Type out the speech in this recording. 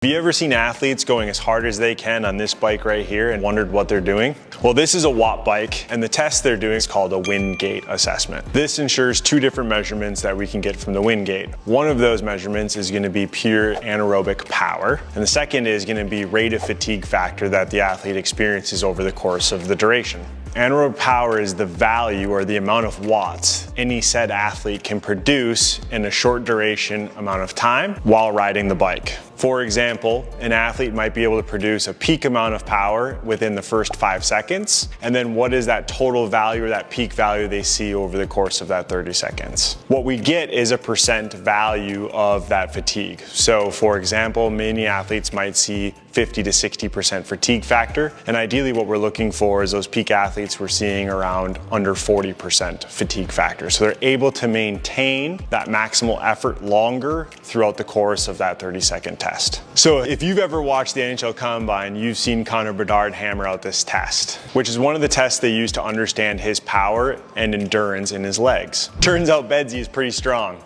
Have you ever seen athletes going as hard as they can on this bike right here and wondered what they're doing? Well, this is a Watt bike, and the test they're doing is called a wind gate assessment. This ensures two different measurements that we can get from the wind gate. One of those measurements is going to be pure anaerobic power, and the second is going to be rate of fatigue factor that the athlete experiences over the course of the duration. Anaerobic power is the value or the amount of watts any said athlete can produce in a short duration amount of time while riding the bike. For example, an athlete might be able to produce a peak amount of power within the first 5 seconds, and then what is that total value or that peak value they see over the course of that 30 seconds. What we get is a percent value of that fatigue. So for example, many athletes might see 50 to 60% fatigue factor, and ideally what we're looking for is those peak athletes we're seeing around under 40% fatigue factor. So they're able to maintain that maximal effort longer throughout the course of that 30-second test. So if you've ever watched the NHL Combine, you've seen Connor Bedard hammer out this test, which is one of the tests they use to understand his power and endurance in his legs. Turns out Bedsy is pretty strong.